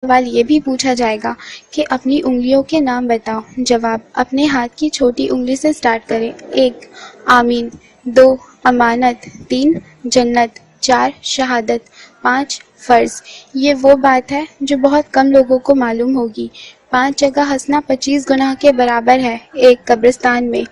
سوال یہ بھی پوچھا جائے گا کہ اپنی انگلیوں کے نام بتاؤ۔ جواب: اپنے ہاتھ کی چھوٹی انگلی سے سٹارٹ کریں۔ 1 آمین، 2 امانت، 3 جنت، 4 شہادت، 5 فرض۔ یہ وہ بات ہے جو بہت کم لوگوں کو معلوم ہوگی۔ 5 جگہ ہنسنا 25 گناہ کے برابر ہے۔ 1 قبرستان میں،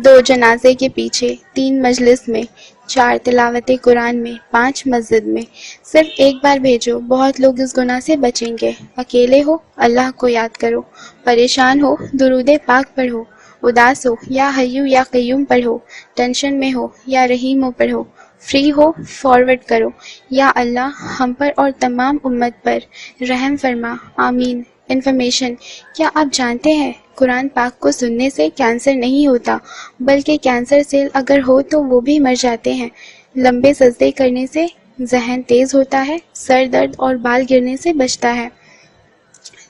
2 جنازے کے پیچھے، 3 مجلس میں، 4 تلاوت قرآن میں، 5 مسجد میں۔ صرف ایک بار بھیجو، بہت لوگ اس گناہ سے بچیں گے۔ اکیلے ہو، اللہ کو یاد کرو۔ پریشان ہو، درود پاک پڑھو۔ اداس ہو، یا حیو یا قیوم پڑھو۔ ٹینشن میں ہو، یا رحیم پڑھو۔ فری ہو، فارورڈ کرو، یا اللہ ہم پر اور تمام امت پر رحم فرما، آمین۔ انفارمیشن: کیا آپ جانتے ہیں قرآن پاک کو سننے سے کینسر نہیں ہوتا، بلکہ کینسر سیل اگر ہو تو وہ بھی مر جاتے ہیں۔ لمبے سجدے کرنے سے ذہن تیز ہوتا ہے، سر درد اور بال گرنے سے بچتا ہے۔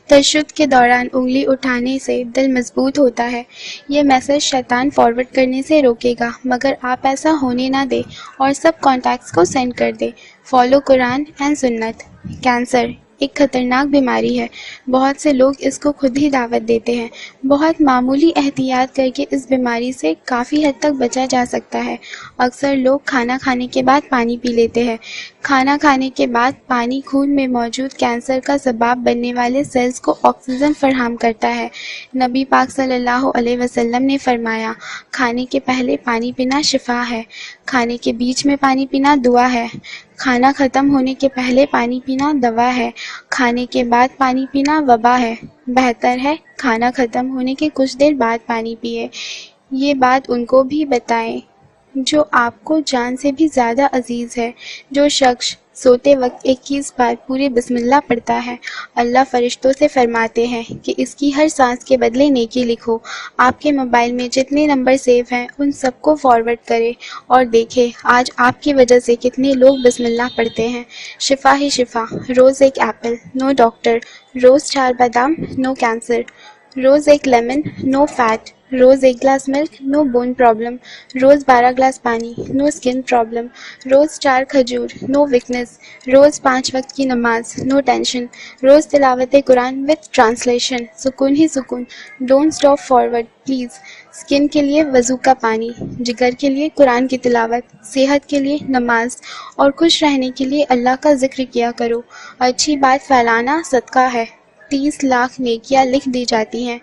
تشہد کے دوران انگلی اٹھانے سے دل مضبوط ہوتا ہے۔ یہ میسج شیطان فارورڈ کرنے سے روکے گا، مگر آپ ایسا ہونے نہ دیں اور سب کانٹیکٹس کو سینڈ کر دیں۔ فالو قرآن اینڈ سنت۔ کینسر ایک خطرناک بیماری ہے۔ بہت سے لوگ اس کو خود ہی دعوت دیتے ہیں۔ بہت معمولی احتیاط کر کے اس بیماری سے کافی حد تک بچا جا سکتا ہے۔ اکثر لوگ کھانا کھانے کے بعد پانی پی لیتے ہیں۔ کھانا کھانے کے بعد پانی خون میں موجود کینسر کا سبب بننے والے سیلز کو آکسیجن فراہم کرتا ہے۔ نبی پاک صلی اللہ علیہ وسلم نے فرمایا، کھانے کے پہلے پانی پینا شفا ہے، کھانے کے بیچ میں پانی پینا دعا ہے، کھانا ختم ہونے کے پہلے پانی پینا دوا ہے، کھانے کے بعد پانی پینا وبا ہے۔ بہتر ہے کھانا ختم ہونے کے کچھ دیر بعد پانی پیے۔ یہ بات ان کو بھی بتائیں جو آپ کو جان سے بھی زیادہ عزیز ہے۔ جو شخص سوتے وقت 21 بار پورے بسم اللہ پڑھتا ہے، اللہ فرشتوں سے فرماتے ہیں کہ اس کی ہر سانس کے بدلے نیکی لکھو۔ آپ کے موبائل میں جتنے نمبر سیو ہیں ان سب کو فارورڈ کریں اور دیکھیں آج آپ کی وجہ سے کتنے لوگ بسم اللہ پڑھتے ہیں۔ شفا ہی شفا۔ روز ایک ایپل، نو ڈاکٹر۔ روز 4 بادام، نو کینسر۔ روز ایک لیمن، نو فیٹ۔ روز 1 glass milk, no bone problem. روز 12 گلاس پانی، نو اسکن پرابلم۔ روز 4 کھجور، نو ویکنس۔ روز 5 وقت کی نماز، نو ٹینشن۔ روز تلاوت قرآن وتھ ٹرانسلیشن، سکون ہی سکون۔ Don't stop forward please. Skin کے لیے وضو کا پانی، جگر کے لیے قرآن کی تلاوت، صحت کے لیے نماز اور خوش رہنے کے لیے اللہ کا ذکر کیا کرو۔ اچھی بات پھیلانا صدقہ ہے۔ 30 لاکھ نیکیاں لکھ دی جاتی ہیں۔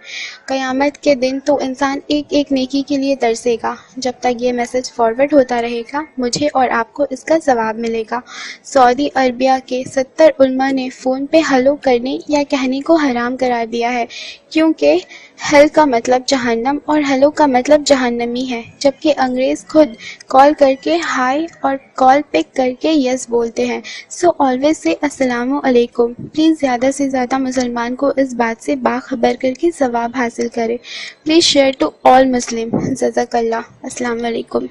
قیامت کے دن تو انسان ایک ایک نیکی کے لیے ترسے گا۔ جب تک یہ میسج فارورڈ ہوتا رہے گا مجھے اور آپ کو اس کا ثواب ملے گا۔ سعودی عربیہ کے 70 علماء نے فون پہ ہلو کرنے یا کہنے کو حرام قرار دیا ہے، کیونکہ ہل کا مطلب جہنم اور ہلو کا مطلب جہنمی ہے، جبکہ انگریز خود کال کر کے ہائی اور کال پک کر کے یس بولتے ہیں۔ سو آلویز سے السلام علیکم۔ پلیز زیادہ سے زیادہ مسلمان کو اس بات سے باخبر کر کے ثواب حاصل کرے۔ پلیز شیئر ٹو آل مسلم۔ جزاک اللہ۔ السلام علیکم۔